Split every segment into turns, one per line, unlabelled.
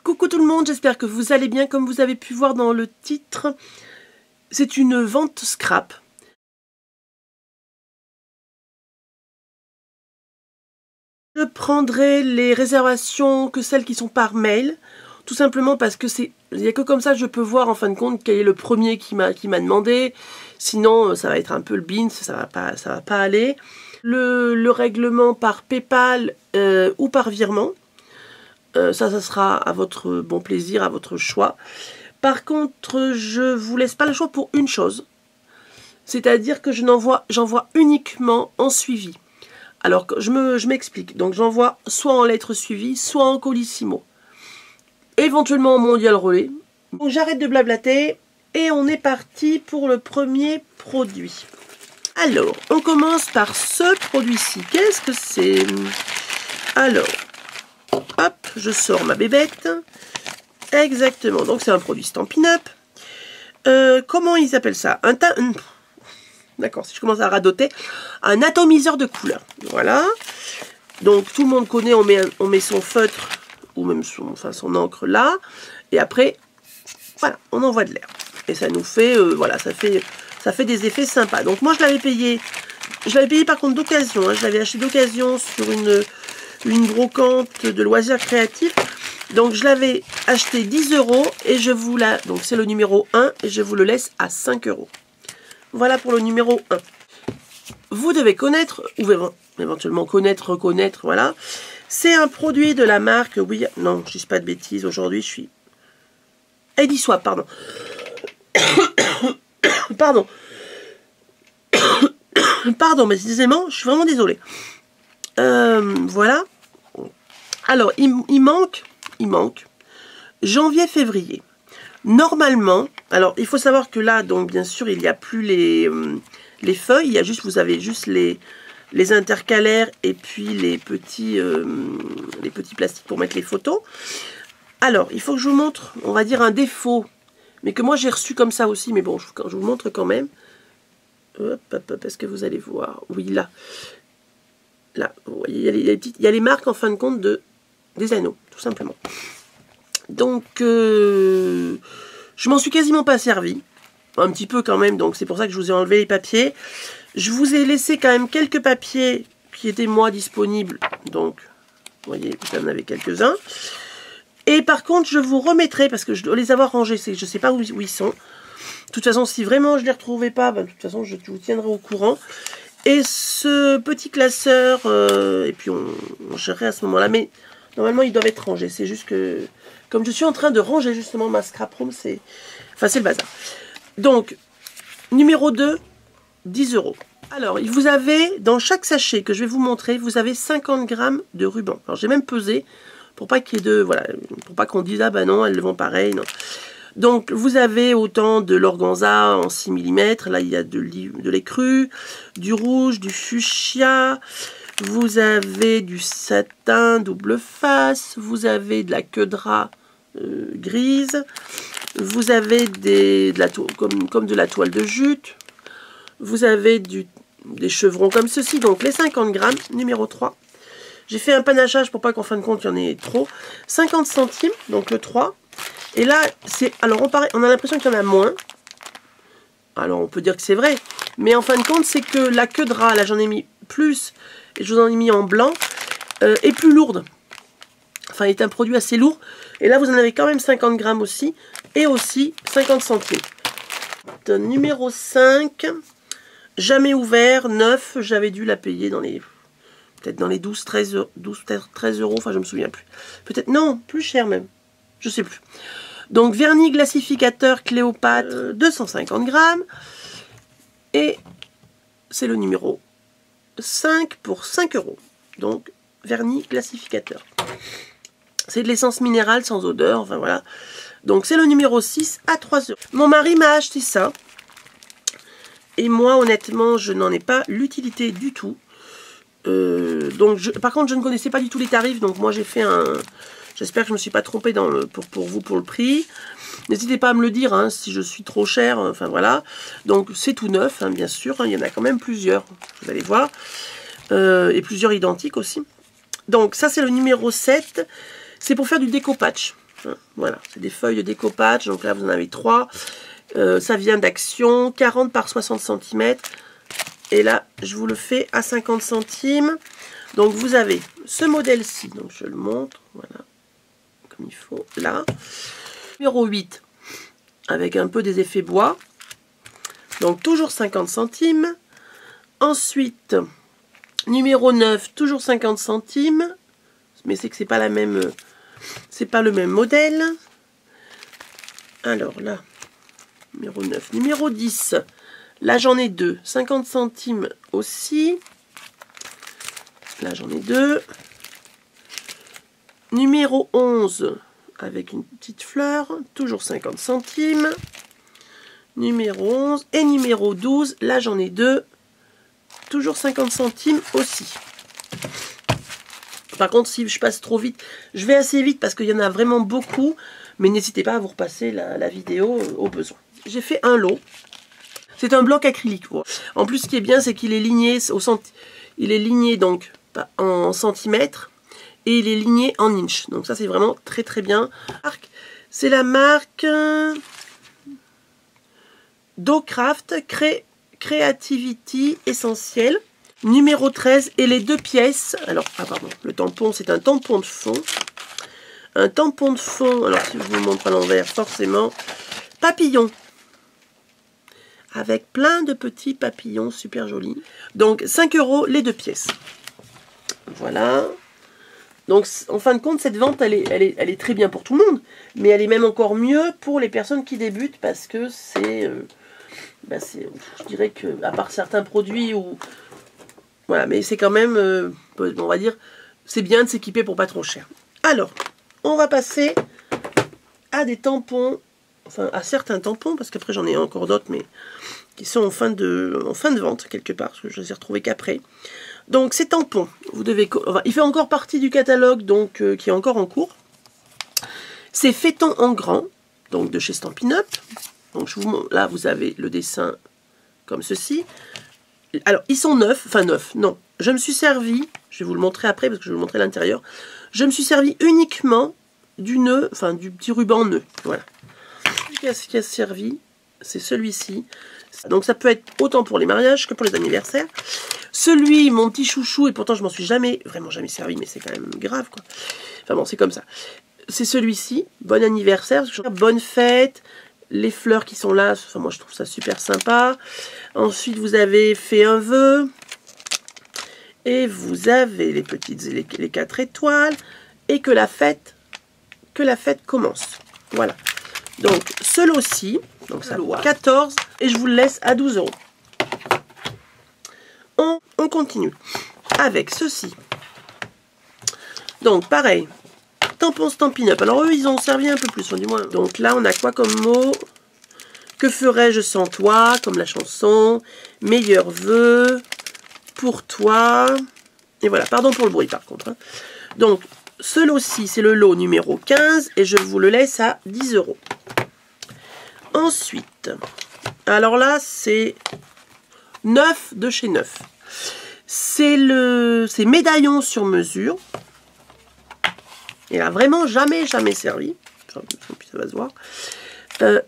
Coucou tout le monde, j'espère que vous allez bien. Comme vous avez pu voir dans le titre, c'est une vente scrap. Je prendrai les réservations que celles qui sont par mail, tout simplement parce que il n'y a que comme ça je peux voir en fin de compte quel est le premier qui m'a demandé. Sinon ça va être un peu le beans, ça va pas aller. Le règlement par PayPal ou par virement, ça sera à votre bon plaisir, à votre choix. Par contre, je vous laisse pas le choix pour une chose, c'est-à-dire que j'envoie uniquement en suivi. Alors, je m'explique. Donc, j'envoie soit en lettres suivies, soit en colissimo. Éventuellement en mondial relais. Donc, j'arrête de blablater et on est parti pour le premier produit. Alors, on commence par ce produit-ci. Qu'est-ce que c'est? Alors, hop, je sors ma bébête. Exactement. Donc, c'est un produit Stampin' Up. Comment ils appellent ça? D'accord, si je commence à radoter, un atomiseur de couleurs. Voilà. Donc tout le monde connaît, on met son feutre ou même son encre là. Et après, voilà, on envoie de l'air. Et ça nous fait, voilà, ça fait des effets sympas. Donc moi je l'avais payé par contre d'occasion. Hein, je l'avais acheté d'occasion sur une brocante de loisirs créatifs. Donc je l'avais acheté 10 € et donc c'est le numéro 1 et je vous le laisse à 5 €. Voilà pour le numéro 1. Vous devez connaître, ou éventuellement reconnaître, voilà. C'est un produit de la marque, oui, non, je dis pas de bêtises, aujourd'hui je suis... Eddie Swap, pardon. Pardon. Pardon, mais décidément, je suis vraiment désolée. Voilà. Alors, il manque janvier-février. Normalement, alors il faut savoir que là, donc bien sûr, il n'y a plus les feuilles, vous avez juste les intercalaires et puis les petits plastiques pour mettre les photos. Alors, il faut que je vous montre, on va dire un défaut, mais que moi j'ai reçu comme ça aussi, mais bon, je vous montre quand même. Hop, hop, hop, est-ce que vous allez voir? Oui, là, vous voyez, il y a les marques en fin de compte des anneaux, tout simplement. Donc, je m'en suis quasiment pas servi. Un petit peu quand même, donc c'est pour ça que je vous ai enlevé les papiers. Je vous ai laissé quand même quelques papiers qui étaient, moi, disponibles. Donc, vous voyez, j'en avais quelques-uns. Et par contre, je vous remettrai, parce que je dois les avoir rangés, je ne sais pas où ils sont. De toute façon, si vraiment je ne les retrouvais pas, ben, de toute façon, je vous tiendrai au courant. Et ce petit classeur, et puis on gérerait à ce moment-là. Mais normalement, ils doivent être rangés. C'est juste que... Comme je suis en train de ranger justement ma scrap room, c'est le bazar. Donc, numéro 2, 10 €. Alors, vous avez, dans chaque sachet que je vais vous montrer, vous avez 50 grammes de ruban. Alors, j'ai même pesé pour pas qu'il y ait voilà, pour pas qu'on dise, ah ben non, elles le vont pareil, non. Donc, vous avez autant de l'organza en 6 mm, là, il y a de l'écru, du rouge, du fuchsia. Vous avez du satin double face, vous avez de la queue de rat grise, vous avez comme de la toile de jute, vous avez des chevrons comme ceci, donc les 50 grammes, numéro 3. J'ai fait un panachage pour pas qu'en fin de compte il y en ait trop. 50 centimes, donc le 3. Et là, alors on a l'impression qu'il y en a moins. Alors on peut dire que c'est vrai, mais en fin de compte c'est que la queue de rat, là j'en ai mis plus, et je vous en ai mis en blanc, est plus lourde. Enfin, il est un produit assez lourd. Et là, vous en avez quand même 50 grammes aussi. Et aussi 50 centimes. Numéro 5. Jamais ouvert. 9. J'avais dû la payer dans les... Peut-être dans les 12, 13 €. Enfin, je me souviens plus. Peut-être... Non, plus cher même. Je sais plus. Donc, vernis glacificateur Cléopâtre. 250 grammes. Et c'est le numéro 5 pour 5 €. Donc, vernis glacificateur. C'est de l'essence minérale sans odeur, enfin voilà. Donc c'est le numéro 6 à 3 €. Mon mari m'a acheté ça. Et moi, honnêtement, je n'en ai pas l'utilité du tout. Par contre, je ne connaissais pas du tout les tarifs. Donc moi, j'ai fait un... J'espère que je ne me suis pas trompée pour vous pour le prix. N'hésitez pas à me le dire hein, si je suis trop chère. Enfin voilà. Donc c'est tout neuf, hein, bien sûr. Hein, il y en a quand même plusieurs. Vous allez voir. Et plusieurs identiques aussi. Donc ça, c'est le numéro 7. C'est pour faire du découpage. Voilà, c'est des feuilles de découpage. Donc là, vous en avez 3. Ça vient d'Action, 40 par 60 cm. Et là, je vous le fais à 50 centimes. Donc, vous avez ce modèle-ci. Donc, je le montre. Voilà. Comme il faut. Là. Numéro 8. Avec un peu des effets bois. Donc, toujours 50 centimes. Ensuite, numéro 9. Toujours 50 centimes. Mais c'est que c'est pas la même... c'est pas le même modèle. Alors, là. Numéro 9. Numéro 10. Là, j'en ai 2. 50 centimes aussi. Là, j'en ai 2. Numéro 11, avec une petite fleur. Toujours 50 centimes. Numéro 11. Et numéro 12, là, j'en ai 2. Toujours 50 centimes aussi. Par contre, si je passe trop vite, je vais assez vite parce qu'il y en a vraiment beaucoup. Mais n'hésitez pas à vous repasser la vidéo au besoin. J'ai fait un lot. C'est un bloc acrylique. En plus, ce qui est bien, c'est qu'il est ligné il est ligné donc en centimètres et il est ligné en inches. Donc ça, c'est vraiment très très bien. C'est la marque Docraft Creativity Essentiel. Numéro 13 et les 2 pièces. Alors, pardon, le tampon, c'est un tampon de fond. Un tampon de fond, alors si je vous montre à l'envers, forcément, papillon. Avec plein de petits papillons super jolis. Donc 5 € les 2 pièces. Voilà. Donc en fin de compte, cette vente, elle est très bien pour tout le monde. Mais elle est même encore mieux pour les personnes qui débutent. Parce que c'est... je dirais que, à part certains produits, voilà, mais c'est quand même, on va dire, c'est bien de s'équiper pour pas trop cher. Alors, on va passer à des tampons. Enfin, à certains tampons, parce qu'après j'en ai encore d'autres, mais qui sont en fin de vente, quelque part, parce que je les ai retrouvés qu'après. Donc, ces tampons, vous devez... Enfin, il fait encore partie du catalogue, donc qui est encore en cours. C'est Faiton en grand, donc de chez Stampin' Up. Donc, là, vous avez le dessin comme ceci. Alors, ils sont neufs, enfin neufs, non. Je me suis servi, je vais vous le montrer après, parce que je vais vous montrer l'intérieur. Je me suis servi uniquement du nœud, enfin du petit ruban nœud, voilà. Qui a servi, c'est celui-ci. Donc ça peut être autant pour les mariages que pour les anniversaires. Celui, mon petit chouchou, et pourtant je m'en suis vraiment jamais servi, mais c'est quand même grave, quoi. Enfin bon, c'est comme ça. C'est celui-ci, bon anniversaire, bonne fête, les fleurs qui sont là, enfin moi je trouve ça super sympa. Ensuite vous avez fait un vœu, et vous avez les petites, les 4 étoiles, et que la fête commence. Voilà. Donc, ce lot-ci, donc ça vaut 14, et je vous le laisse à 12 €. On continue avec ceci. Donc, pareil, tampon Stampin' Up. Alors, eux, ils ont servi un peu plus, du moins. Donc là, on a quoi comme mot? Que ferais-je sans toi? Comme la chanson. Meilleurs vœux. Pour toi. Et voilà, pardon pour le bruit, par contre. Hein. Donc, ce lot-ci, c'est le lot numéro 15, et je vous le laisse à 10 €. Ensuite, alors là, c'est neuf de chez Neuf. C'est médaillon sur mesure. Il a vraiment jamais servi. Enfin, ça va se voir.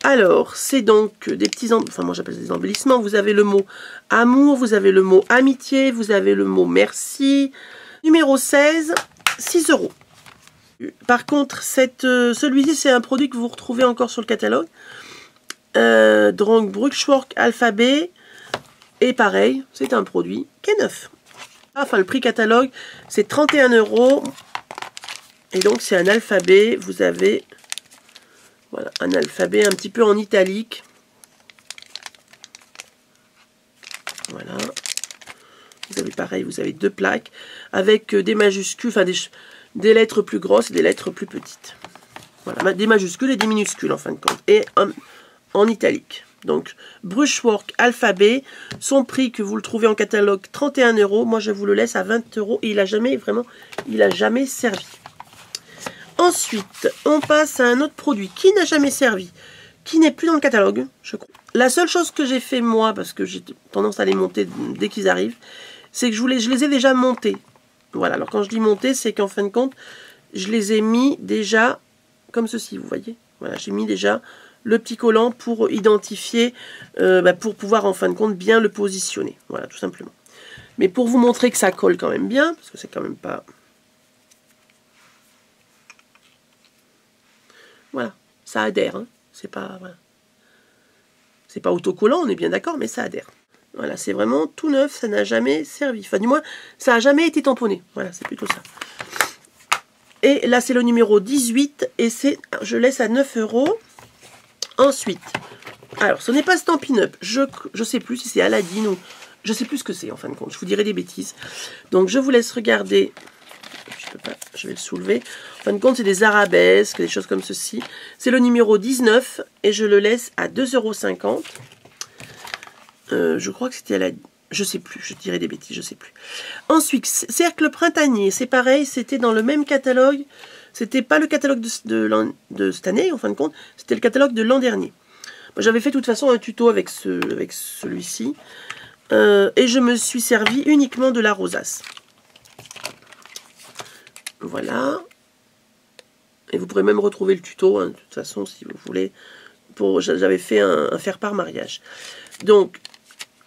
Alors, c'est donc des petits... Enfin, moi, j'appelle ça des embellissements. Vous avez le mot amour, vous avez le mot amitié, vous avez le mot merci. Numéro 16, 6 €. Par contre, celui-ci, c'est un produit que vous retrouvez encore sur le catalogue. Donc, Brushwork Alphabet. Et pareil, c'est un produit qui est neuf. Enfin, le prix catalogue, c'est 31 €. Et donc, c'est un alphabet. Vous avez... Voilà, un alphabet un petit peu en italique. Voilà. Vous avez pareil, vous avez 2 plaques avec des majuscules, enfin des lettres plus grosses et des lettres plus petites. Voilà, des majuscules et des minuscules en fin de compte. Et en italique. Donc, Brushwork Alphabet, son prix que vous le trouvez en catalogue, 31 €. Moi, je vous le laisse à 20 € et il n'a jamais, vraiment, servi. Ensuite, on passe à un autre produit qui n'a jamais servi, qui n'est plus dans le catalogue, je crois. La seule chose que j'ai fait moi, parce que j'ai tendance à les monter dès qu'ils arrivent, c'est que je les ai déjà montés. Voilà, alors quand je dis monter, c'est qu'en fin de compte, je les ai mis déjà comme ceci, vous voyez. Voilà, j'ai mis déjà le petit collant pour identifier, pour pouvoir en fin de compte bien le positionner. Voilà, tout simplement. Mais pour vous montrer que ça colle quand même bien, parce que c'est quand même pas... Voilà, ça adhère. Hein. C'est pas... Voilà. C'est pas autocollant, on est bien d'accord, mais ça adhère. Voilà, c'est vraiment tout neuf, ça n'a jamais servi. Enfin, du moins, ça n'a jamais été tamponné. Voilà, c'est plutôt ça. Et là, c'est le numéro 18, et c'est, je laisse à 9 €. Ensuite, alors, ce n'est pas Stampin' Up. Je sais plus si c'est Aladdin ou... Je sais plus ce que c'est, en fin de compte. Je vous dirai des bêtises. Donc, je vous laisse regarder. Je peux pas, je vais le soulever. En fin de compte, c'est des arabesques, des choses comme ceci. C'est le numéro 19, et je le laisse à 2,50 €. Je crois que c'était Aladdin. Je sais plus, je dirais des bêtises, je sais plus. Ensuite, Cercle Printanier, c'est pareil, c'était dans le même catalogue. C'était pas le catalogue de cette année, en fin de compte, c'était le catalogue de l'an dernier. J'avais fait de toute façon un tuto avec celui-ci. Et je me suis servi uniquement de la rosace. Voilà. Et vous pourrez même retrouver le tuto, hein, de toute façon, si vous voulez. J'avais fait un faire-part mariage. Donc,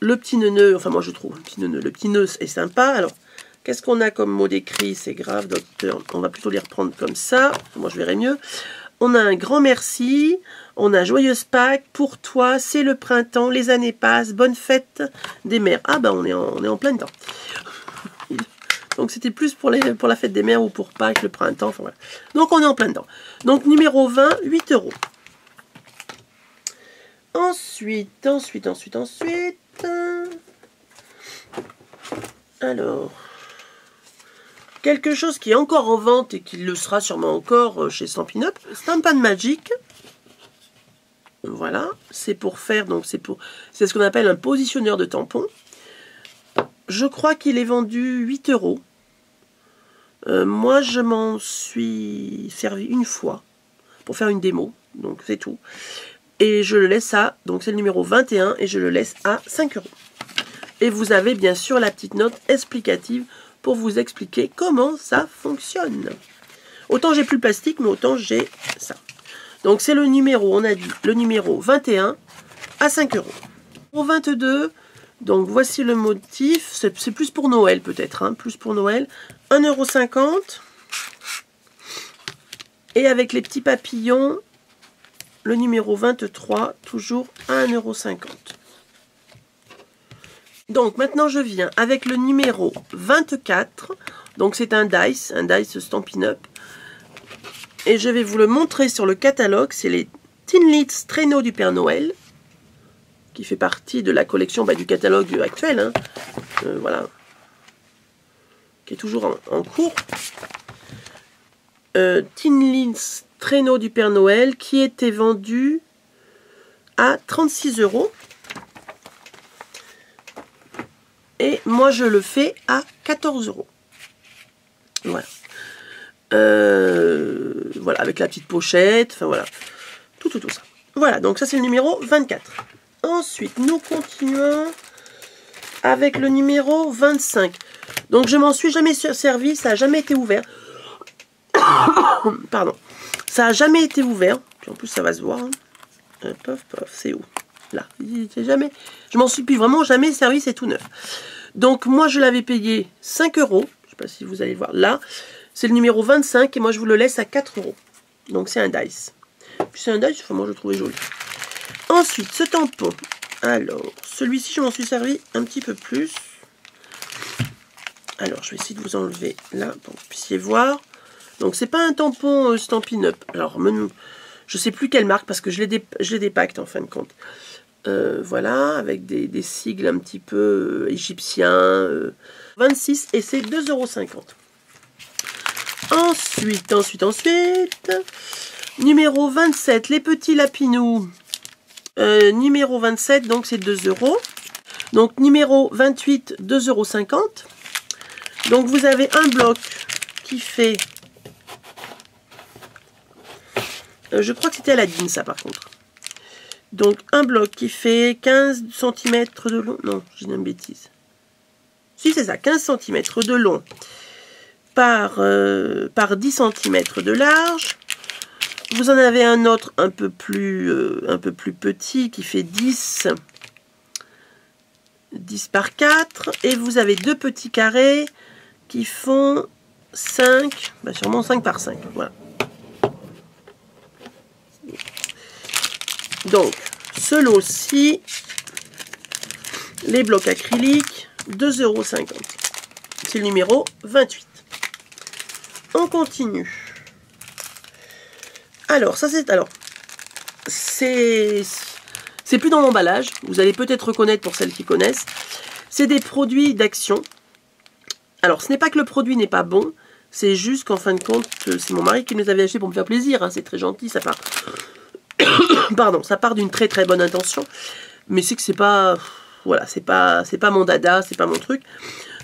le petit neuneu, enfin moi je trouve, le petit nœud est sympa. Alors, qu'est-ce qu'on a comme mot d'écrit? C'est grave, docteur. On va plutôt les reprendre comme ça. Moi, je verrai mieux. On a un grand merci. On a joyeuse Pâques. Pour toi, c'est le printemps. Les années passent. Bonne fête des mères. Ah, bah, on est en plein dedans. Donc, c'était plus pour la fête des mères ou pour Pâques, le printemps. Enfin, voilà. Donc, on est en plein dedans. Donc, numéro 20, 8 €. Ensuite. Alors, quelque chose qui est encore en vente et qui le sera sûrement encore chez Stampin' Up. Stampin' Magic. Voilà, c'est pour faire, donc c'est ce qu'on appelle un positionneur de tampons. Je crois qu'il est vendu 8 €. Moi, je m'en suis servi une fois pour faire une démo, donc c'est tout. Et je le laisse à, donc c'est le numéro 21, et je le laisse à 5 €. Et vous avez bien sûr la petite note explicative pour vous expliquer comment ça fonctionne. Autant j'ai plus le plastique, mais autant j'ai ça. Donc c'est le numéro, on a dit, le numéro 21 à 5 €. Au 22, donc voici le motif, c'est plus pour Noël peut-être, hein, plus pour Noël. 1,50 €. Et avec les petits papillons, le numéro 23, toujours à 1,50 €. Donc maintenant je viens avec le numéro 24, donc c'est un dice Stampin' Up. Et je vais vous le montrer sur le catalogue, c'est les Tin Lids Traîneaux du Père Noël, qui fait partie de la collection du catalogue actuel, hein. Voilà, qui est toujours en cours. Tin Lids Traîneaux du Père Noël, qui était vendu à 36 €. Et moi, je le fais à 14 €. Voilà. Voilà, avec la petite pochette. Enfin, voilà. Tout ça. Voilà, donc ça, c'est le numéro 24. Ensuite, nous continuons avec le numéro 25. Donc, je m'en suis jamais servi. Ça n'a jamais été ouvert. Pardon. Ça n'a jamais été ouvert. Puis en plus, ça va se voir. Hein. Pof, c'est où? Là. Jamais. Je m'en suis plus vraiment jamais servi, c'est tout neuf. Donc moi je l'avais payé 5 €. Je ne sais pas si vous allez voir là. C'est le numéro 25 et moi je vous le laisse à 4 €. Donc c'est un dice. Puis c'est un dice, enfin, moi je le trouvais joli. Ensuite, ce tampon. Alors, celui-ci je m'en suis servi un petit peu plus. Alors je vais essayer de vous enlever là pour que vous puissiez voir. Donc c'est pas un tampon Stampin' Up. Alors je sais plus quelle marque parce que je l'ai dépacte en fin de compte. Voilà, avec des sigles un petit peu égyptiens. 26 et c'est 2,50 €. Ensuite. Numéro 27, les petits lapinous. Numéro 27, donc c'est 2 €. Donc numéro 28, 2,50 €. Donc vous avez un bloc qui fait... je crois que c'était Aladdin ça par contre. Donc un bloc qui fait 15 cm de long. Non, j'ai une bêtise. Si c'est ça, 15 cm de long par 10 cm de large. Vous en avez un autre un peu plus petit qui fait 10 par 4. Et vous avez deux petits carrés qui font 5, bah sûrement 5 par 5. Voilà. Donc, ce lot-ci, les blocs acryliques, 2,50 €. C'est le numéro 28. On continue. Alors, ça c'est... Alors, c'est plus dans l'emballage. Vous allez peut-être reconnaître pour celles qui connaissent. C'est des produits d'Action. Alors, ce n'est pas que le produit n'est pas bon. C'est juste qu'en fin de compte, c'est mon mari qui nous avait acheté pour me faire plaisir. Hein, c'est très gentil, ça part... Pardon, ça part d'une très très bonne intention. Mais c'est que c'est pas... Voilà, c'est pas mon dada, c'est pas mon truc.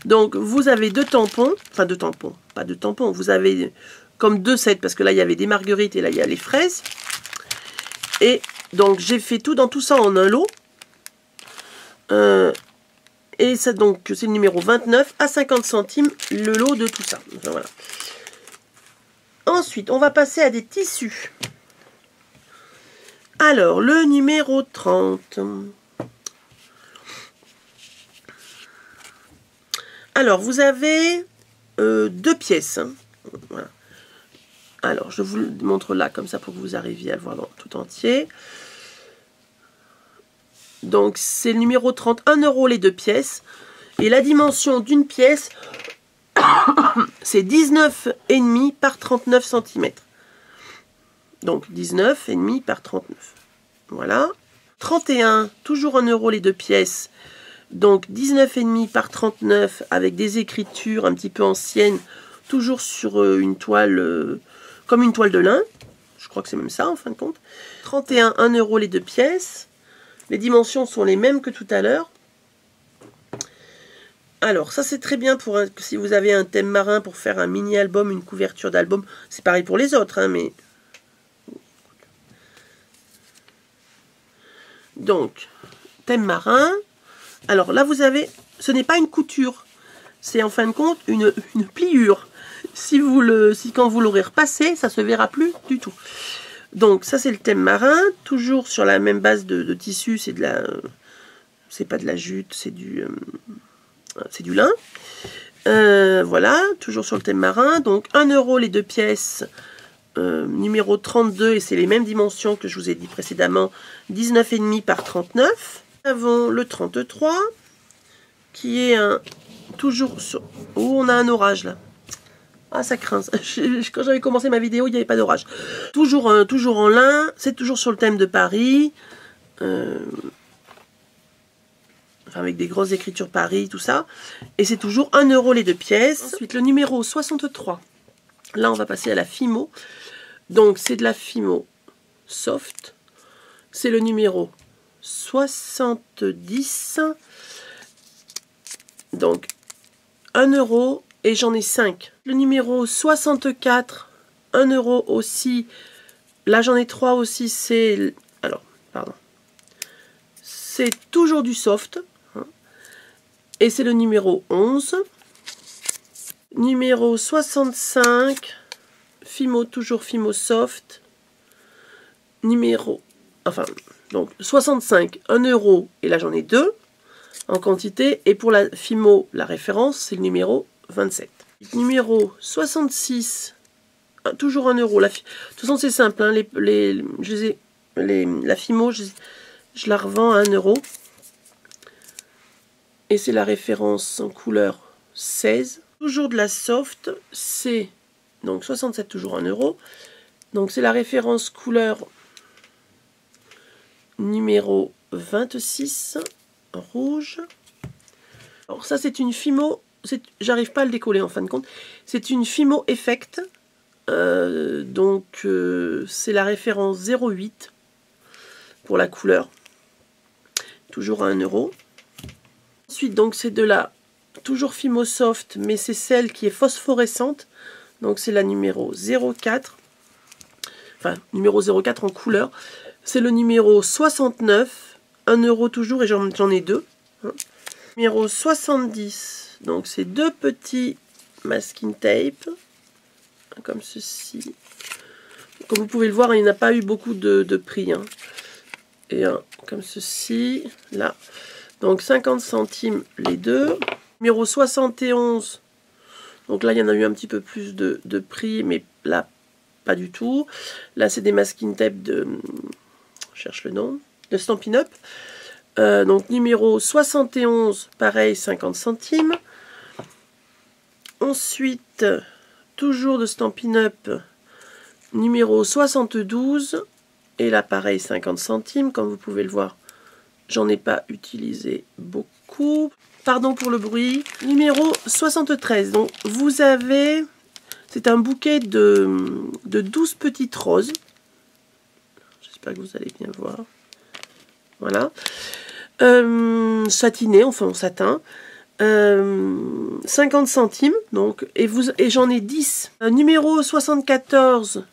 Donc, vous avez deux tampons. Enfin, deux tampons. Pas deux tampons. Vous avez comme deux sets. Parce que là, il y avait des marguerites et là, il y a les fraises. Et donc, j'ai fait dans tout ça en un lot. Et ça, donc, c'est le numéro 29 à 50 centimes le lot de tout ça. Enfin, voilà. Ensuite, on va passer à des tissus. Alors, le numéro 30. Alors, vous avez deux pièces. Hein. Voilà. Alors, je vous le montre là, comme ça, pour que vous arriviez à le voir dans tout entier. Donc, c'est le numéro 30, 1 € les deux pièces. Et la dimension d'une pièce, c'est 19,5 par 39 cm. Donc, 19,5 par 39. Voilà. 31, toujours 1 € les deux pièces. Donc, 19,5 par 39 avec des écritures un petit peu anciennes. Toujours sur une toile, comme une toile de lin. Je crois que c'est même ça, en fin de compte. 31, 1 € les deux pièces. Les dimensions sont les mêmes que tout à l'heure. Alors, ça c'est très bien pour si vous avez un thème marin pour faire un mini-album, une couverture d'album. C'est pareil pour les autres, hein, mais... Donc, thème marin. Alors là, vous avez... Ce n'est pas une couture. C'est en fin de compte une pliure. Si quand vous l'aurez repassé, ça ne se verra plus du tout. Donc, ça c'est le thème marin. Toujours sur la même base de tissu. C'est de la... C'est pas de la jute, c'est du lin. Voilà, toujours sur le thème marin. Donc 1 € les deux pièces, numéro 32, et c'est les mêmes dimensions que je vous ai dit précédemment, 19,5 par 39. Nous avons le 33, qui est toujours sur... Oh, on a un orage là. Ah, ça craint. Quand j'avais commencé ma vidéo, il n'y avait pas d'orage. Toujours en lin, c'est toujours sur le thème de Paris. Avec des grosses écritures Paris, tout ça. Et c'est toujours 1 € les deux pièces. Ensuite, le numéro 63. Là, on va passer à la Fimo. Donc, c'est de la Fimo Soft. C'est le numéro 70. Donc, 1 € et j'en ai 5. Le numéro 64, 1 € aussi. Là, j'en ai 3 aussi. C'est... Alors, pardon. C'est toujours du soft. Et c'est le numéro 11. Numéro 65. Fimo, toujours Fimo Soft. Numéro... Enfin, donc 65, 1 €. Et là, j'en ai 2 en quantité. Et pour la Fimo, la référence, c'est le numéro 27. Numéro 66. Toujours 1 €. De toute façon, c'est simple. Hein, la Fimo, je la revends à 1 €. Et c'est la référence en couleur 16. Toujours de la soft, c'est donc 67, toujours 1 €. Donc c'est la référence couleur numéro 26, rouge. Alors ça c'est une Fimo, j'arrive pas à le décoller en fin de compte. C'est une Fimo Effect. C'est la référence 08 pour la couleur. Toujours à 1 €. Ensuite, donc c'est de la toujours Fimo Soft, mais c'est celle qui est phosphorescente. Donc c'est la numéro 04. Enfin, numéro 04 en couleur. C'est le numéro 69. 1 € toujours, et j'en ai 2. Hein. Numéro 70. Donc c'est deux petits masking tape. Comme ceci. comme vous pouvez le voir, il n'y a pas eu beaucoup de prix. Hein. Et un comme ceci, là. Donc 50 centimes les deux. Numéro 71. Donc là, il y en a eu un petit peu plus de prix, mais là, pas du tout. Là, c'est des masking tape de... Je cherche le nom. De Stampin' Up. Donc numéro 71, pareil, 50 centimes. Ensuite, toujours de Stampin' Up, numéro 72. Et là, pareil, 50 centimes. Comme vous pouvez le voir, j'en ai pas utilisé beaucoup. Pardon pour le bruit. Numéro 73. Donc, vous avez... C'est un bouquet de 12 petites roses. J'espère que vous allez bien voir. Voilà. Satiné, enfin en satin. 50 centimes. Donc, et j'en ai 10. Numéro 74.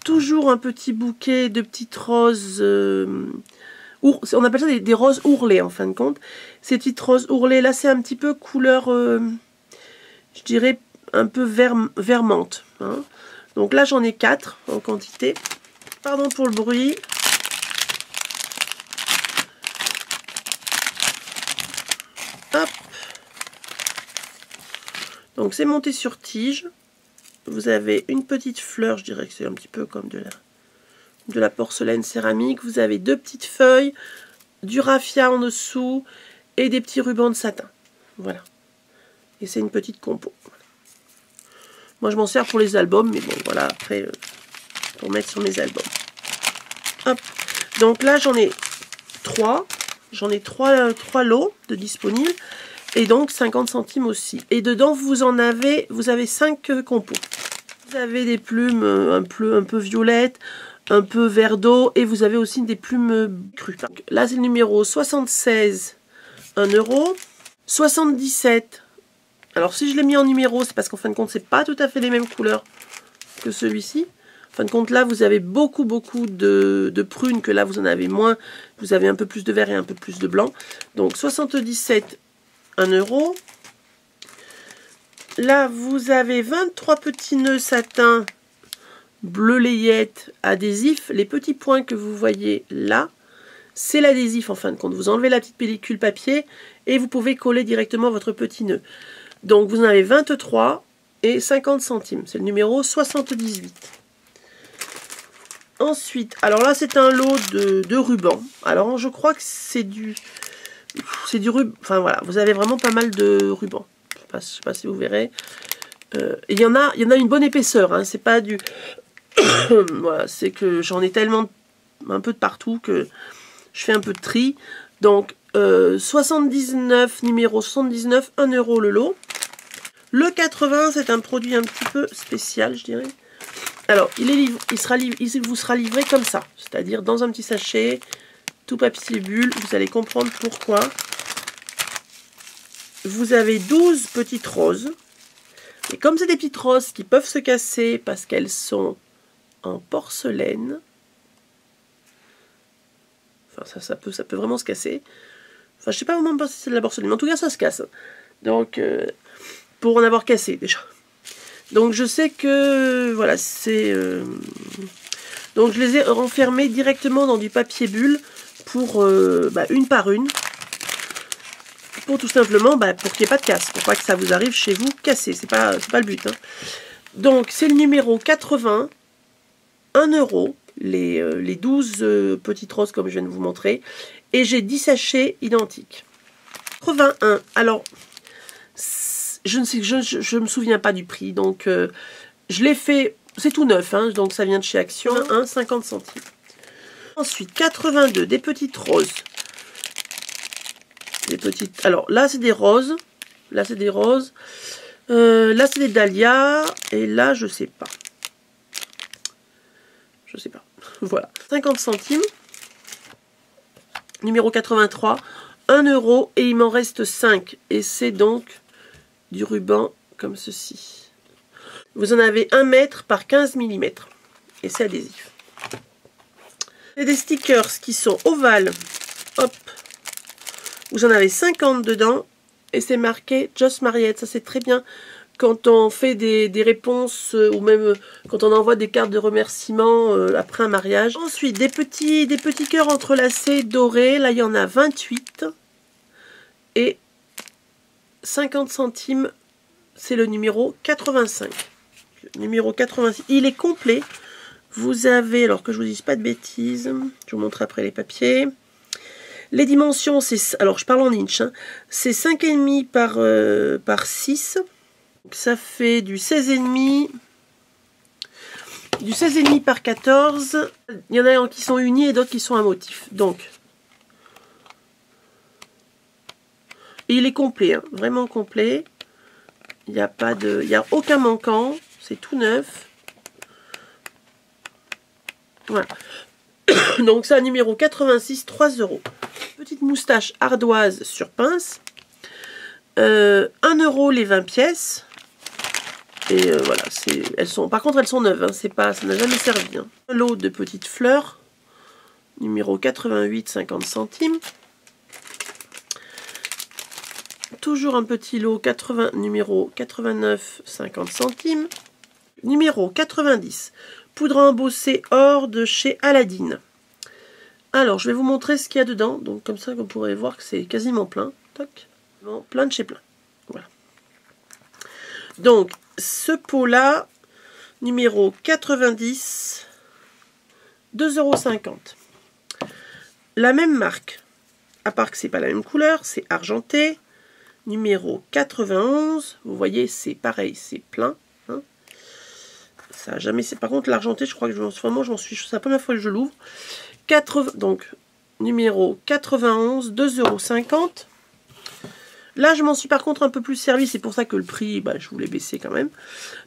Toujours un petit bouquet de petites roses. On appelle ça des roses ourlées en fin de compte. Ces petites roses ourlées, là c'est un petit peu couleur, je dirais, un peu vermente. Hein. Donc là j'en ai 4 en quantité. Pardon pour le bruit. Hop. Donc c'est monté sur tige. Vous avez une petite fleur, je dirais que c'est un petit peu comme de la porcelaine céramique. Vous avez 2 petites feuilles, du raffia en dessous et des petits rubans de satin. Voilà. Et c'est une petite compo. Moi, je m'en sers pour les albums, mais bon, voilà, après, pour mettre sur mes albums. Hop. Donc là, j'en ai 3. J'en ai 3 lots de disponibles. Et donc, 50 centimes aussi. Et dedans, vous avez 5 compos. Vous avez des plumes un peu violettes, un peu vert d'eau, et vous avez aussi des plumes crues. Donc, là, c'est le numéro 76, 1 €. 77. Alors, si je l'ai mis en numéro, c'est parce qu'en fin de compte, c'est pas tout à fait les mêmes couleurs que celui-ci. En fin de compte, là, vous avez beaucoup de prunes, que là, vous en avez moins. Vous avez un peu plus de vert et un peu plus de blanc. Donc, 77, 1 €. Là, vous avez 23 petits nœuds satin bleu layette adhésif. Les petits points que vous voyez là, c'est l'adhésif en fin de compte. Vous enlevez la petite pellicule papier et vous pouvez coller directement votre petit nœud. Donc, vous en avez 23 et 50 centimes. C'est le numéro 78. Ensuite, alors là, c'est un lot de rubans. Alors, je crois que c'est du ruban. Enfin, voilà, vous avez vraiment pas mal de rubans. Je sais pas si vous verrez. Il y en a une bonne épaisseur. Hein, c'est pas du... voilà, c'est que j'en ai tellement un peu de partout que je fais un peu de tri. Donc, 79, numéro 79, 1 € le lot. Le 80, c'est un produit un petit peu spécial, je dirais. Alors, il vous sera livré comme ça. C'est-à-dire dans un petit sachet, tout papier bulle. Vous allez comprendre pourquoi. Vous avez 12 petites roses. Et comme c'est des petites roses qui peuvent se casser parce qu'elles sont en porcelaine, enfin ça peut vraiment se casser. Enfin, je sais pas vraiment si c'est de la porcelaine, mais en tout cas ça se casse. Donc, pour en avoir cassé déjà. Donc je sais que, voilà, c'est... Donc je les ai renfermées directement dans du papier bulle pour une par une. Pour tout simplement, pour qu'il n'y ait pas de casse, pour pas que ça vous arrive chez vous cassé. C'est pas le but. Hein. Donc, c'est le numéro 80, 1 €, les 12 petites roses comme je viens de vous montrer. Et j'ai 10 sachets identiques. 81, alors, je me souviens pas du prix, donc je l'ai fait, c'est tout neuf, hein, donc ça vient de chez Action, 50 centimes. Ensuite, 82, des petites roses. Des petites. Alors là c'est des roses. Là c'est des roses. Là c'est des dahlias. Et là je sais pas. Je sais pas. Voilà. 50 centimes. Numéro 83. 1 € et il m'en reste 5. Et c'est donc du ruban comme ceci. Vous en avez 1 mètre par 15 mm. Et c'est adhésif. C'est des stickers qui sont ovales. Hop. Vous en avez 50 dedans et c'est marqué Just Mariette. Ça c'est très bien quand on fait des réponses ou même quand on envoie des cartes de remerciement après un mariage. Ensuite, des petits cœurs entrelacés dorés. Là, il y en a 28. Et 50 centimes, c'est le numéro 85. Le numéro 86. Il est complet. Vous avez, alors que je vous dise pas de bêtises, je vous montre après les papiers. Les dimensions, c'est, alors je parle en inch, hein, c'est 5,5 par 6. Donc ça fait du 16,5. Du 16,5 par 14. Il y en a qui sont unis et d'autres qui sont à motif. Donc, et il est complet, hein, vraiment complet. Il n'y a pas de, il n'y a aucun manquant. C'est tout neuf. Voilà. Donc ça, numéro 86, 3 €. Petite moustache ardoise sur pince. 1 € les 20 pièces. Et voilà, elles sont, par contre elles sont neuves, hein, c'est pas, ça n'a jamais servi. Hein. Un lot de petites fleurs, numéro 88, 50 centimes. Toujours un petit lot, numéro 89, 50 centimes. Numéro 90, poudre à embosser or de chez Aladdin. Alors, je vais vous montrer ce qu'il y a dedans. Donc, comme ça, vous pourrez voir que c'est quasiment plein. Toc. Bon, plein de chez plein. Voilà. Donc, ce pot-là, numéro 90, 2,50 €. La même marque, à part que c'est pas la même couleur, c'est argenté. Numéro 91, vous voyez, c'est pareil, c'est plein. Hein. Ça a jamais... Par contre, l'argenté, je crois que vraiment, je m'en suis... C'est la première fois que je l'ouvre. Donc, numéro 91, 2,50 €. Là, je m'en suis par contre un peu plus servi. C'est pour ça que le prix, bah, je voulais baisser quand même.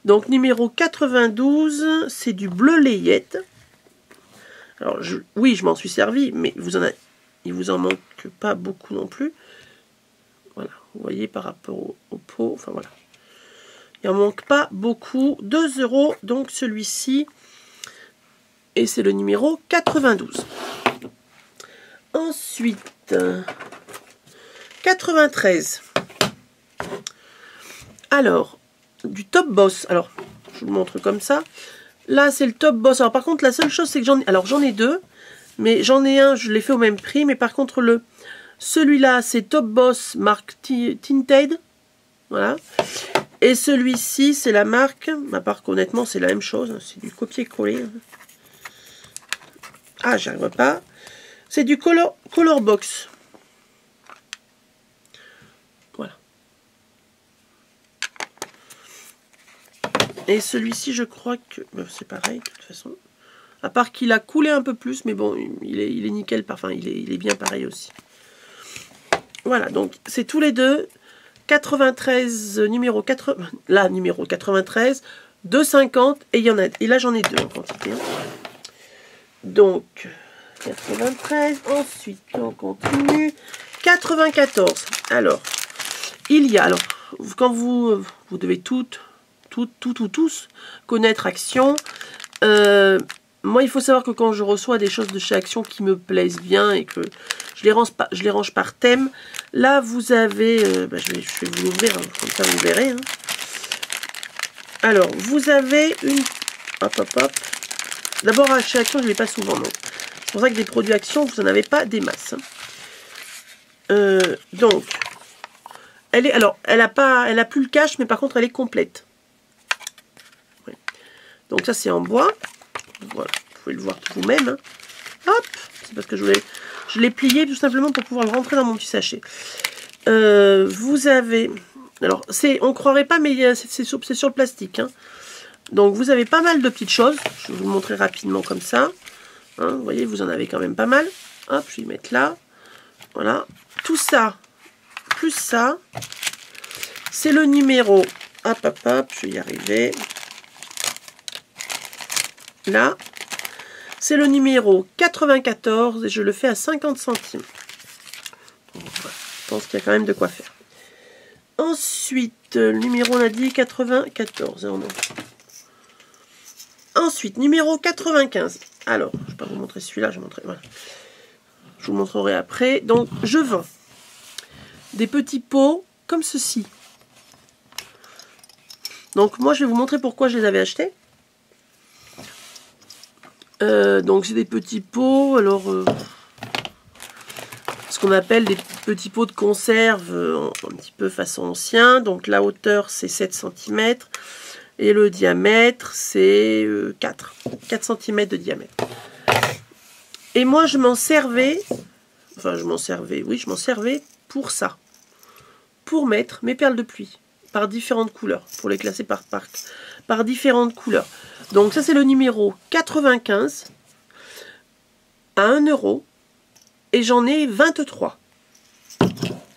Donc, numéro 92, c'est du bleu layette. Alors, oui, je m'en suis servi, mais il vous en manque pas beaucoup non plus. Voilà, vous voyez par rapport au pot. Enfin, voilà. Il n'en manque pas beaucoup. 2 €, donc celui-ci. Et c'est le numéro 92. Ensuite, 93. Alors, du Top Boss. Alors, je vous le montre comme ça. Là, c'est le Top Boss. Alors, par contre, la seule chose, c'est que j'en ai deux. Mais j'en ai un, je l'ai fait au même prix. Mais par contre, celui-là, c'est Top Boss marque Tinted. Voilà. Et celui-ci, c'est la marque. À part qu'honnêtement, c'est la même chose. C'est du copier-coller. Ah, j'y arrive pas. C'est du Color Box. Voilà. Et celui-ci, je crois que... c'est pareil, de toute façon. À part qu'il a coulé un peu plus, mais bon, il est nickel. Enfin, il est bien pareil aussi. Voilà, donc c'est tous les deux. 93, numéro 80... Là, numéro 93, 2,50. Et il y en a... Et là, j'en ai deux en quantité. Donc, 93. Ensuite, on continue. 94. Alors, il y a... Alors, quand vous devez tous connaître Action. Moi, il faut savoir que quand je reçois des choses de chez Action qui me plaisent bien et que je les range par thème, là, vous avez... je vais vous l'ouvrir, hein, comme ça vous verrez. Hein. Alors, vous avez une... Hop, hop, hop. D'abord, chez Action, je ne l'ai pas souvent, non. C'est pour ça que des produits Action, vous n'en avez pas des masses. Donc, elle a plus le cache, mais par contre, elle est complète. Ouais. Donc, ça, c'est en bois. Voilà, vous pouvez le voir vous-même. Hein. Hop, c'est parce que je l'ai plié tout simplement pour pouvoir le rentrer dans mon petit sachet. Vous avez... Alors, on croirait pas, mais c'est sur le plastique. Hein. Donc, vous avez pas mal de petites choses. Je vais vous le montrer rapidement comme ça. Hein, vous voyez, vous en avez quand même pas mal. Hop, je vais mettre là. Voilà. Tout ça, plus ça, c'est le numéro... Hop, hop, hop, je vais y arriver. Là, c'est le numéro 94 et je le fais à 50 centimes. Donc, voilà, je pense qu'il y a quand même de quoi faire. Ensuite, le numéro, on a dit 94. Hein, ensuite, numéro 95. Alors, je ne vais pas vous montrer celui-là, voilà. Je vous montrerai après. Donc, je vends des petits pots comme ceci. Donc moi je vais vous montrer pourquoi je les avais achetés. Donc c'est des petits pots, alors ce qu'on appelle des petits pots de conserve un petit peu façon ancien. Donc la hauteur c'est 7 cm et le diamètre c'est 4 cm de diamètre. Et moi je m'en servais, oui je m'en servais pour ça, pour mettre mes perles de pluie par différentes couleurs, pour les classer par différentes couleurs. Donc ça c'est le numéro 95 à 1 € et j'en ai 23.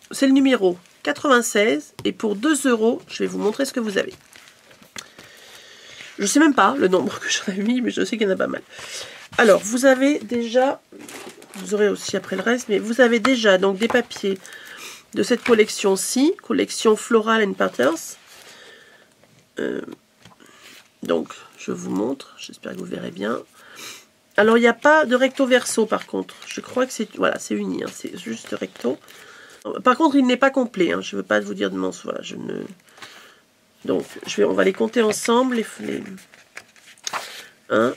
C'est le numéro 96 et pour 2 €, je vais vous montrer ce que vous avez. Je ne sais même pas le nombre que j'en ai mis, mais je sais qu'il y en a pas mal. Alors vous avez déjà, vous aurez aussi après le reste, mais vous avez déjà donc des papiers de cette collection-ci, collection Floral and Patterns. Donc, je vous montre, j'espère que vous verrez bien. Alors, il n'y a pas de recto verso par contre. Je crois que c'est, voilà, c'est uni, hein, c'est juste recto. Par contre, il n'est pas complet, hein, je ne veux pas vous dire de mensonge. Voilà, je ne... Donc, on va les compter ensemble. Les 1,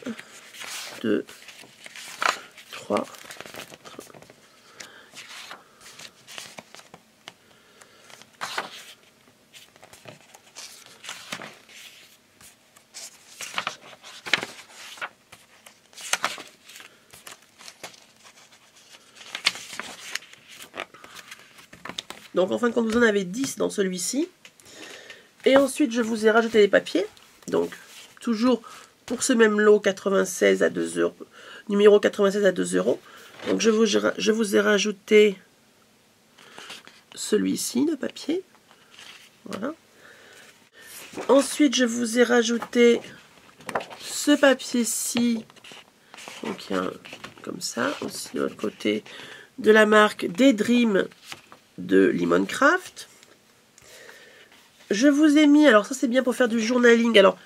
2, 3. Donc en fin de compte, vous en avez 10 dans celui-ci. Et ensuite, je vous ai rajouté les papiers. Donc, toujours pour ce même lot, 96 à 2 €. Numéro 96 à 2 €. Donc, je vous ai rajouté celui-ci de papier. Voilà. Ensuite, je vous ai rajouté ce papier-ci. Donc, il y a un comme ça. Aussi de l'autre côté, de la marque Daydream de Lemoncraft. Je vous ai mis, alors ça c'est bien pour faire du journaling. Alors,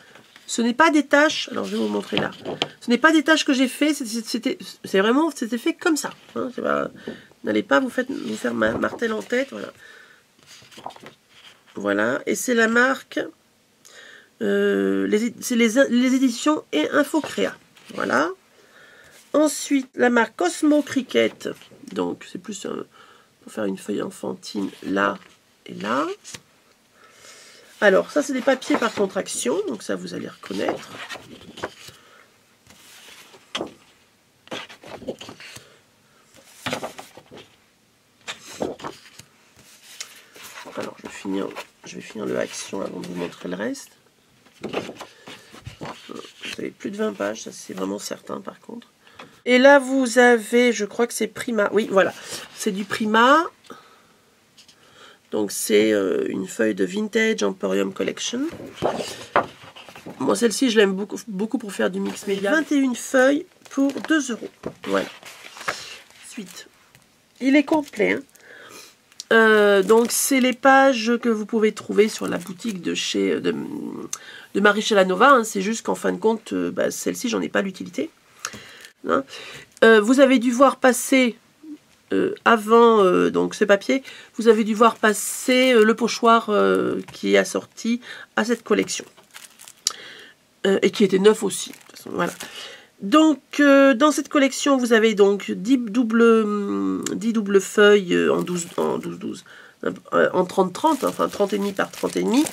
ce n'est pas des tâches, alors je vais vous montrer là. Ce n'est pas des tâches que j'ai fait, c'était fait comme ça. Hein, n'allez pas vous faire martel en tête, voilà. Voilà, et c'est la marque, c'est les éditions et Infocréa. Voilà. Ensuite, la marque Cosmo Cricket, donc c'est plus pour faire une feuille enfantine là et là. Alors, ça, c'est des papiers par contraction, donc ça, vous allez reconnaître. Alors, je vais finir le action avant de vous montrer le reste. Vous avez plus de 20 pages, ça, c'est vraiment certain, par contre. Et là, vous avez, je crois que c'est Prima. Oui, voilà, c'est du Prima. Donc, c'est une feuille de Vintage Emporium Collection. Moi, celle-ci, je l'aime beaucoup pour faire du mix média. 21 feuilles pour 2 €. Voilà. Ensuite, il est complet. Hein. Donc, c'est les pages que vous pouvez trouver sur la boutique de Marie Chelanova. Hein. C'est juste qu'en fin de compte, celle-ci, j'en ai pas l'utilité. Hein. Vous avez dû voir passer... avant donc ce papier, vous avez dû voir passer le pochoir qui est assorti à cette collection. Et qui était neuf aussi. De toute façon, voilà. Donc, dans cette collection, vous avez donc 10 doubles feuilles en 12-12, en 30-30, enfin 30,5 par 30,5.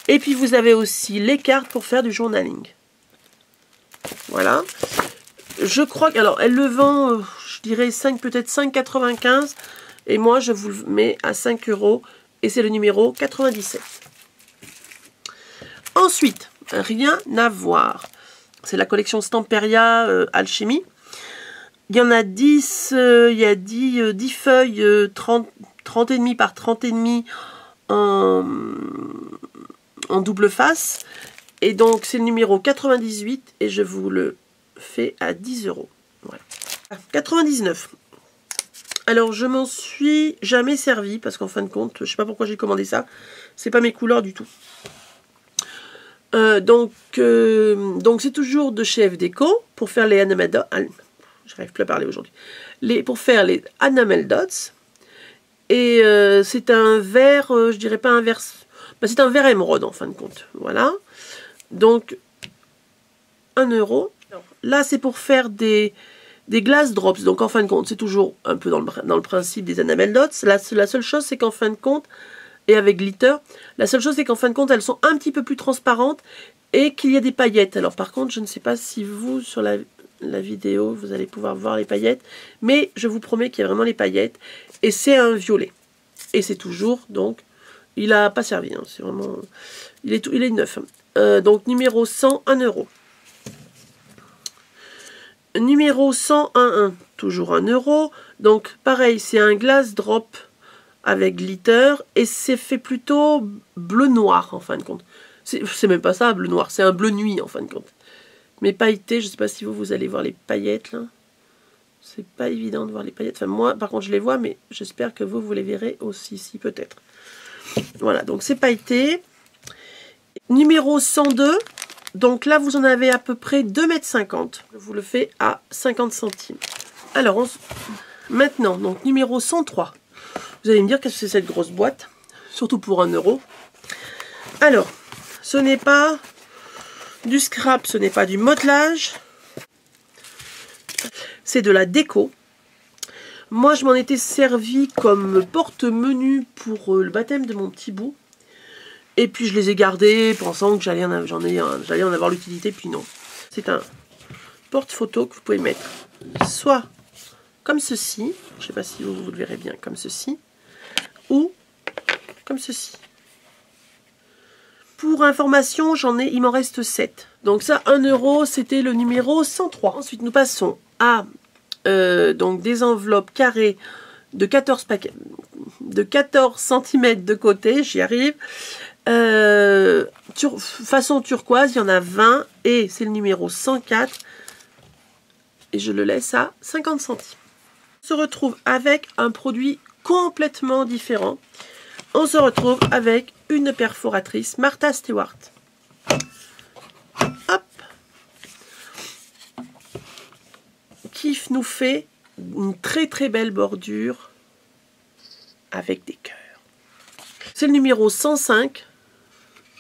Et puis, vous avez aussi les cartes pour faire du journaling. Voilà. Je crois que, alors, elle le vend, je dirais peut-être 5,95. Et moi, je vous le mets à 5 €. Et c'est le numéro 97. Ensuite, rien à voir. C'est la collection Stamperia Alchimie. Il y en a 10, il y a 10 feuilles 30,5 par 30,5 en double face. Et donc, c'est le numéro 98 et je vous le fais à 10 €. Voilà. 99. Alors, je m'en suis jamais servi parce qu'en fin de compte, je ne sais pas pourquoi j'ai commandé ça. C'est pas mes couleurs du tout. Donc c'est toujours de chez FDeco pour faire les enamel dots. J'arrive plus à parler aujourd'hui. Pour faire les enamel dots. Et c'est un vert, je dirais pas un vert, Ben, c'est un vert émeraude en fin de compte. Voilà. Donc, 1 €. Alors, là, c'est pour faire des glass drops. Donc, en fin de compte, c'est toujours un peu dans le principe des Annabelle Dots. La seule chose, c'est qu'en fin de compte, et avec glitter, la seule chose, c'est qu'en fin de compte, elles sont un petit peu plus transparentes et qu'il y a des paillettes. Alors, par contre, je ne sais pas si vous, sur la vidéo, vous allez pouvoir voir les paillettes, mais je vous promets qu'il y a vraiment les paillettes. Et c'est un violet. Et c'est toujours, donc, il n'a pas servi. Hein, c'est vraiment, il est neuf. Donc, numéro 100, 1 €. Numéro 101, toujours 1 €. Donc, pareil, c'est un glass drop avec glitter. Et c'est fait plutôt bleu-noir, en fin de compte. C'est même pas ça, bleu-noir. C'est un bleu nuit, en fin de compte. Mais pailleté, je ne sais pas si vous allez voir les paillettes, là. C'est pas évident de voir les paillettes. Enfin, moi, par contre, je les vois, mais j'espère que vous les verrez aussi, si peut-être. Voilà, donc c'est pailleté. Numéro 102. Donc là, vous en avez à peu près 2,50 m. Je vous le fais à 50 centimes. Alors, maintenant, donc numéro 103. Vous allez me dire qu'est-ce que c'est cette grosse boîte, surtout pour 1 €. Alors, ce n'est pas du scrap, ce n'est pas du modelage. C'est de la déco. Moi, je m'en étais servi comme porte-menu pour le baptême de mon petit bout. Et puis je les ai gardés pensant que j'allais en avoir l'utilité, puis non. C'est un porte-photo que vous pouvez mettre soit comme ceci, je ne sais pas si vous le verrez bien, comme ceci, ou comme ceci. Pour information, il m'en reste 7. Donc ça, 1 €, c'était le numéro 103. Ensuite, nous passons à donc des enveloppes carrées de 14 paquets, de 14 cm de côté, j'y arrive. Façon turquoise, il y en a 20 et c'est le numéro 104 et je le laisse à 50 centimes. On se retrouve avec un produit complètement différent. On se retrouve avec une perforatrice Martha Stewart. Hop, qui nous fait une très très belle bordure avec des cœurs. C'est le numéro 105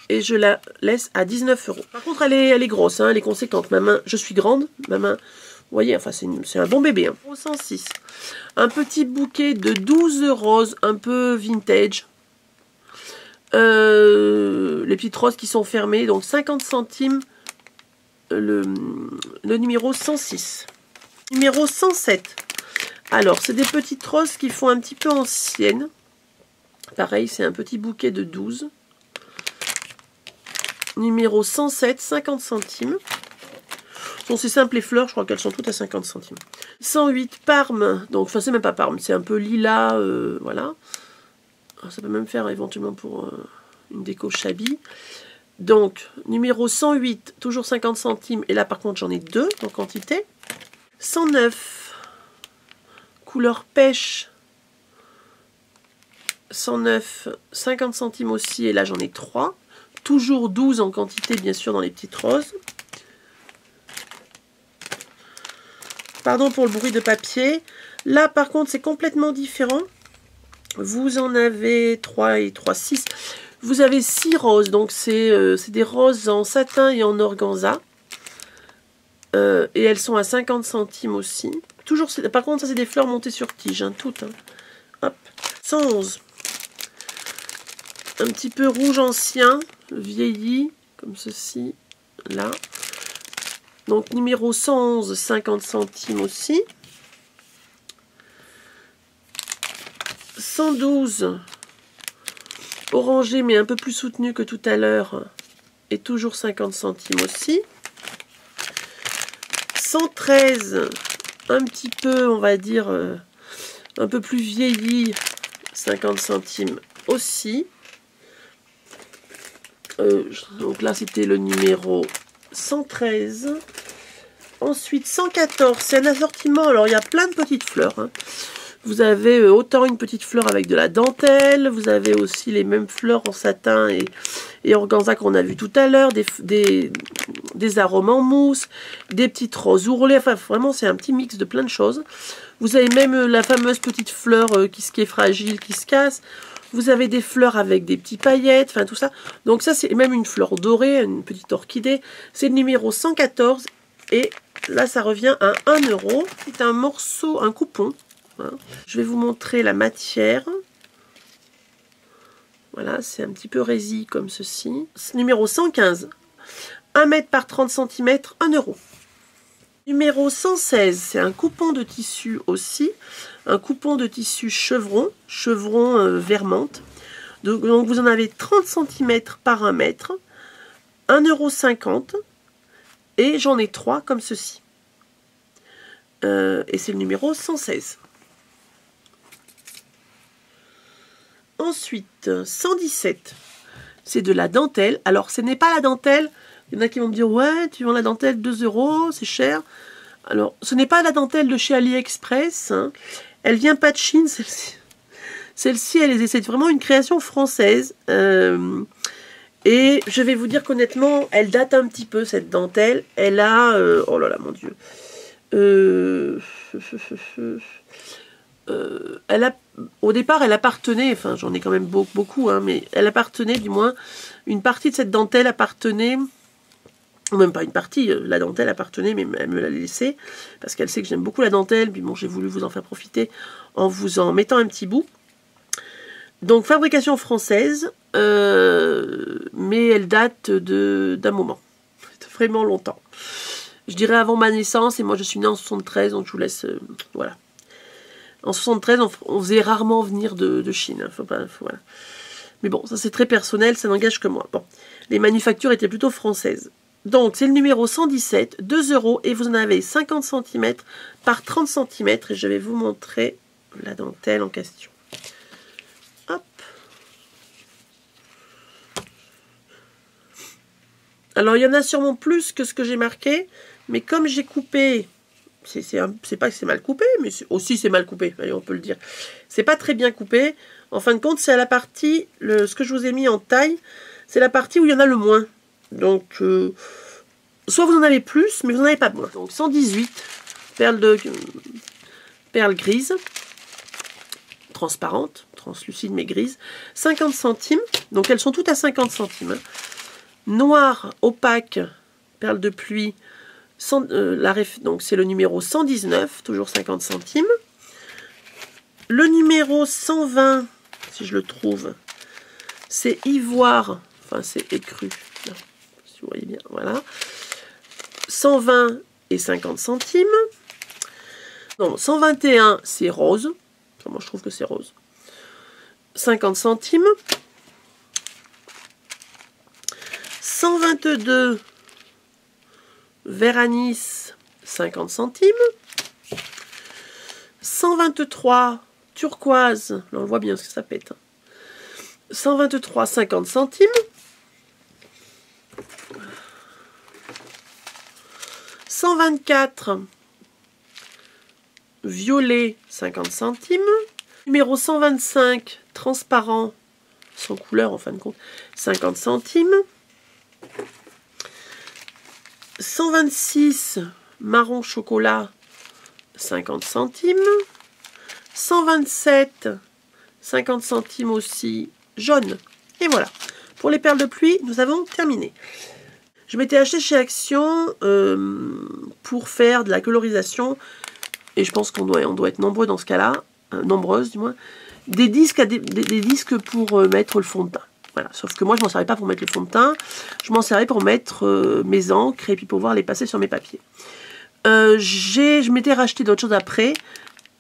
et je la laisse à 19 €. Par contre, elle est grosse, hein, elle est conséquente. Ma main, je suis grande, ma main, vous voyez, enfin c'est un bon bébé. Hein. 106. Un petit bouquet de 12 roses, un peu vintage. Les petites roses qui sont fermées, donc 50 centimes le numéro 106. Numéro 107. Alors, c'est des petites roses qui font un petit peu anciennes. Pareil, c'est un petit bouquet de 12. Numéro 107, 50 centimes. Bon, c'est simple les fleurs, je crois qu'elles sont toutes à 50 centimes. 108, Parme. Donc, enfin, c'est même pas Parme, c'est un peu lilas, voilà. Alors, ça peut même faire éventuellement pour une déco shabby. Donc, numéro 108, toujours 50 centimes. Et là, par contre, j'en ai 2 en quantité. 109, couleur pêche. 109, 50 centimes aussi. Et là, j'en ai 3. Toujours 12 en quantité, bien sûr, dans les petites roses. Pardon pour le bruit de papier. Là, par contre, c'est complètement différent. Vous en avez 3 et 3, 6. Vous avez 6 roses. Donc, c'est des roses en satin et en organza. Et elles sont à 50 centimes aussi. Toujours, par contre, ça, c'est des fleurs montées sur tige, hein, toutes. Hein. Hop. 111. Un petit peu rouge ancien, vieilli, comme ceci, là. Donc, numéro 111, 50 centimes aussi. 112, orangé, mais un peu plus soutenu que tout à l'heure, et toujours 50 centimes aussi. 113, un petit peu, on va dire, un peu plus vieilli, 50 centimes aussi. Donc là, c'était le numéro 113. Ensuite, 114, c'est un assortiment. Alors, il y a plein de petites fleurs. Hein. Vous avez autant une petite fleur avec de la dentelle. Vous avez aussi les mêmes fleurs en satin et organza qu'on a vu tout à l'heure. Des arômes en mousse. Des petites roses ourlées. Enfin, vraiment, c'est un petit mix de plein de choses. Vous avez même la fameuse petite fleur qui est fragile, qui se casse. Vous avez des fleurs avec des petits paillettes, enfin tout ça. Donc ça, c'est même une fleur dorée, une petite orchidée. C'est le numéro 114. Et là, ça revient à 1 €. C'est un morceau, un coupon. Voilà. Je vais vous montrer la matière. Voilà, c'est un petit peu résille comme ceci. Numéro 115. 1 mètre par 30 cm, 1 €. Numéro 116, c'est un coupon de tissu aussi. Un coupon de tissu chevron vermente. Donc vous en avez 30 cm par 1 mètre. 1,50 €. Et j'en ai 3 comme ceci. Et c'est le numéro 116. Ensuite, 117. C'est de la dentelle. Alors, ce n'est pas la dentelle. Il y en a qui vont me dire, ouais, tu vends la dentelle 2 €, c'est cher. Alors, ce n'est pas la dentelle de chez AliExpress. Hein. Elle vient pas de Chine, celle-ci. Celle-ci, c'est vraiment une création française. Et je vais vous dire qu'honnêtement, elle date un petit peu, cette dentelle. Elle a... oh là là, mon Dieu. Au départ, elle appartenait... Enfin, j'en ai quand même beaucoup, hein, mais elle appartenait, du moins... Une partie de cette dentelle appartenait... Ou même pas une partie, la dentelle appartenait, mais elle me l'a laissée. Parce qu'elle sait que j'aime beaucoup la dentelle. Puis bon, j'ai voulu vous en faire profiter en vous en mettant un petit bout. Donc, fabrication française, mais elle date d'un moment, vraiment longtemps. Je dirais avant ma naissance, et moi je suis née en 73, donc je vous laisse, voilà. En 73, on faisait rarement venir de Chine, hein, voilà. Mais bon, ça c'est très personnel, ça n'engage que moi. Bon, les manufactures étaient plutôt françaises. Donc, c'est le numéro 117, 2 €, et vous en avez 50 cm par 30 cm, et je vais vous montrer la dentelle en question. Hop. Alors, il y en a sûrement plus que ce que j'ai marqué, mais comme j'ai coupé, c'est pas que c'est mal coupé, mais aussi c'est mal coupé, allez, on peut le dire. C'est pas très bien coupé. En fin de compte, c'est à la partie, ce que je vous ai mis en taille, c'est la partie où il y en a le moins. Donc, soit vous en avez plus, mais vous n'en avez pas moins. Donc, 118, perles grises, transparentes, translucides mais grises, 50 centimes, donc elles sont toutes à 50 centimes. Hein. Noir, opaque, perles de pluie, donc c'est le numéro 119, toujours 50 centimes. Le numéro 120, si je le trouve, c'est ivoire, enfin c'est écru, là, si vous voyez bien, voilà. 120 et 50 centimes. Non, 121, c'est rose. Enfin, moi, je trouve que c'est rose. 50 centimes. 122, vert anis, 50 centimes. 123, turquoise. Là, on voit bien ce que ça pète. 123, 50 centimes. 124, violet, 50 centimes. Numéro 125, transparent, sans couleur en fin de compte, 50 centimes. 126, marron chocolat, 50 centimes. 127, 50 centimes aussi, jaune. Et voilà. Pour les perles de pluie, nous avons terminé. Je m'étais acheté chez Action pour faire de la colorisation. Et je pense qu'on doit être nombreux dans ce cas-là. Nombreuses du moins. Des disques, des disques pour mettre le fond de teint. Voilà. Sauf que moi, je ne m'en servais pas pour mettre le fond de teint. Je m'en servais pour mettre mes encres et puis pouvoir les passer sur mes papiers. Je m'étais racheté d'autres choses après.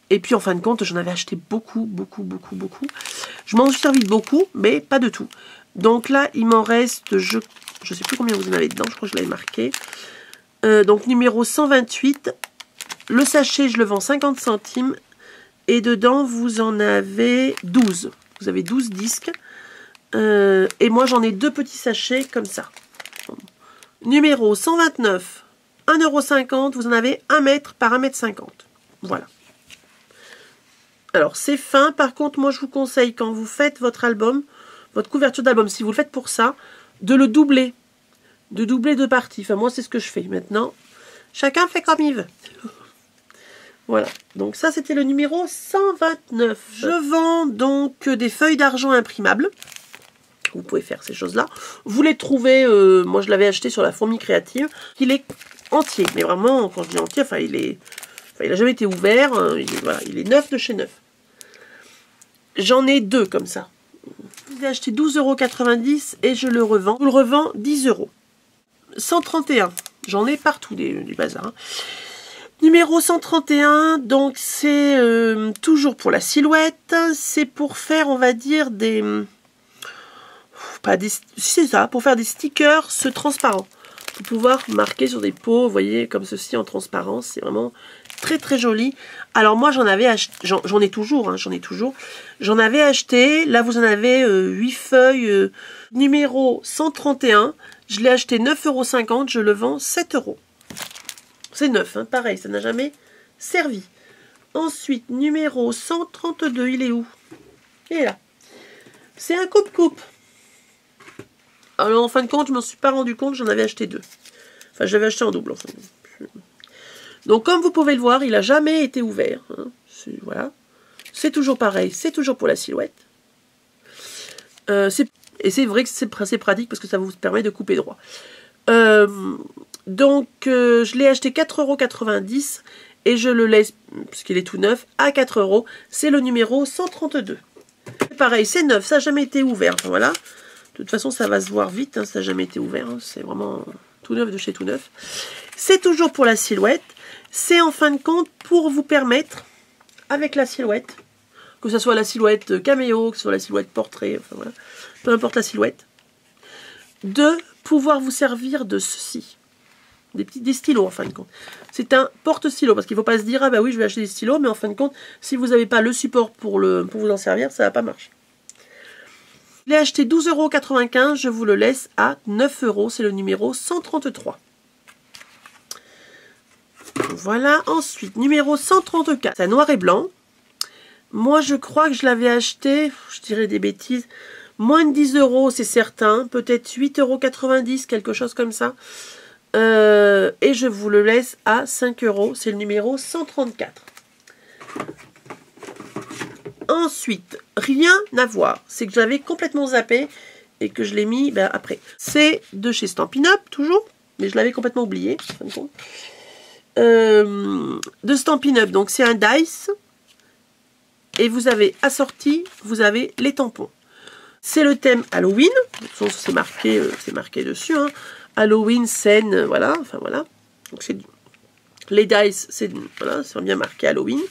Et puis, en fin de compte, j'en avais acheté beaucoup. Je m'en suis servi de beaucoup, mais pas de tout. Donc là, il m'en reste, je ne sais plus combien vous en avez dedans, je crois que je l'avais marqué. Donc, numéro 128. Le sachet, je le vends 50 centimes. Et dedans, vous en avez 12. Vous avez 12 disques. Et moi, j'en ai 2 petits sachets comme ça. Numéro 129. 1,50 €. Vous en avez 1 mètre par 1,50 m. Voilà. Alors, c'est fin. Par contre, moi, je vous conseille, quand vous faites votre album, votre couverture d'album, si vous le faites pour ça, de le doubler. De doubler 2 parties. Enfin, moi, c'est ce que je fais. Maintenant, chacun fait comme il veut. Voilà, donc ça c'était le numéro 129. Je vends donc des feuilles d'argent imprimables. Vous pouvez faire ces choses-là. Vous les trouvez, moi je l'avais acheté sur la Fourmi Créative. Il est entier, mais vraiment, quand je dis entier, enfin il n'a jamais été ouvert. Voilà, il est neuf de chez neuf. J'en ai 2 comme ça. Je l'ai acheté 12,90 € et je le revends. Je le revends 10 €. 131. J'en ai partout du bazar. Hein. Numéro 131, donc c'est toujours pour la silhouette. C'est pour faire, on va dire, des... c'est ça, pour faire des stickers transparents. Pour pouvoir marquer sur des pots, vous voyez, comme ceci en transparence. C'est vraiment très très joli. Alors moi j'en avais acheté, j'en ai toujours, hein, j'en avais acheté, là vous en avez 8 feuilles, numéro 131, je l'ai acheté 9,50 €, je le vends 7 €. C'est neuf, hein, pareil, ça n'a jamais servi. Ensuite, numéro 132, il est où? Il est là. C'est un coupe-coupe. Alors en fin de compte, je ne m'en suis pas rendu compte, j'en avais acheté 2. Enfin, je l'avais acheté en double. Enfin. Donc comme vous pouvez le voir, il n'a jamais été ouvert. Hein. Voilà. C'est toujours pareil, c'est toujours pour la silhouette. Et c'est vrai que c'est pratique parce que ça vous permet de couper droit. Donc je l'ai acheté 4,90 € et je le laisse, puisqu'il est tout neuf, à 4 €. C'est le numéro 132. Pareil, c'est neuf, ça n'a jamais été ouvert. Enfin, voilà. De toute façon, ça va se voir vite, hein, ça n'a jamais été ouvert. Hein. C'est vraiment tout neuf de chez tout neuf. C'est toujours pour la silhouette. C'est en fin de compte pour vous permettre, avec la silhouette, que ce soit la silhouette caméo, que ce soit la silhouette portrait, enfin voilà, peu importe la silhouette, de pouvoir vous servir de ceci. Des stylos en fin de compte. C'est un porte-stylo, parce qu'il ne faut pas se dire, ah bah oui, je vais acheter des stylos, mais en fin de compte, si vous n'avez pas le support pour vous en servir, ça ne va pas marcher. Je l'ai acheté 12,95 €, je vous le laisse à 9 €, c'est le numéro 133. Voilà, ensuite, numéro 134, c'est noir et blanc. Moi, je crois que je l'avais acheté, je dirais des bêtises, moins de 10 €, c'est certain, peut-être 8,90 €, quelque chose comme ça. Et je vous le laisse à 5 €, c'est le numéro 134. Ensuite, rien à voir, c'est que j'avais complètement zappé et que je l'ai mis après. C'est de chez Stampin' Up, toujours, mais je l'avais complètement oublié. De Stampin' Up, donc c'est un dice. Et vous avez assorti, vous avez les tampons. C'est le thème Halloween, c'est marqué dessus, hein. Halloween, scène, voilà, enfin voilà. Donc c'est les dice, c'est voilà, bien marqué Halloween.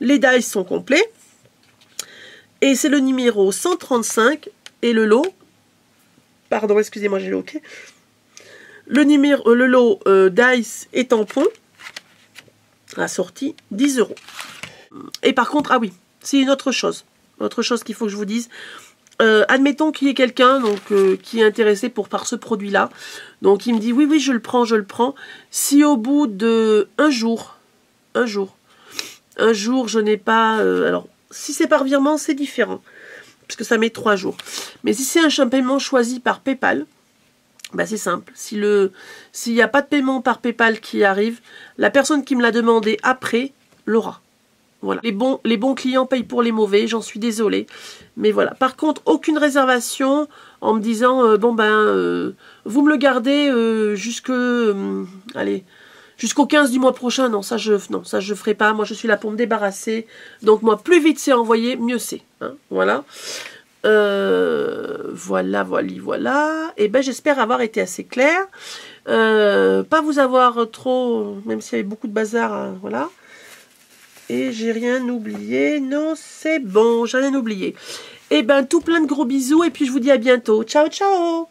Les dice sont complets. Et c'est le numéro 135 et le lot. Pardon, excusez-moi, j'ai loqué. Le lot dice et tampons assorti 10 €. Et par contre, ah oui, c'est une autre chose. Autre chose qu'il faut que je vous dise. Admettons qu'il y ait quelqu'un qui est intéressé par ce produit-là. Donc il me dit oui, je le prends. Si au bout de un jour, je n'ai pas... alors, si c'est par virement, c'est différent. Puisque ça met 3 jours. Mais si c'est un paiement choisi par PayPal, c'est simple. S'il n'y a pas de paiement par PayPal qui arrive, la personne qui me l'a demandé après l'aura. Voilà. Les bons clients payent pour les mauvais, j'en suis désolée. Mais voilà. Par contre, aucune réservation en me disant vous me le gardez jusqu'au 15 du mois prochain. Non, ça je ferai pas. Moi, je suis là pour me débarrasser. Donc moi, plus vite c'est envoyé, mieux c'est. Hein, voilà. Voilà. Et j'espère avoir été assez claire. Pas vous avoir trop, même s'il y avait beaucoup de bazar, hein, voilà. Et j'ai rien oublié. Non, c'est bon, j'ai rien oublié. Et tout plein de gros bisous et puis je vous dis à bientôt. Ciao, ciao!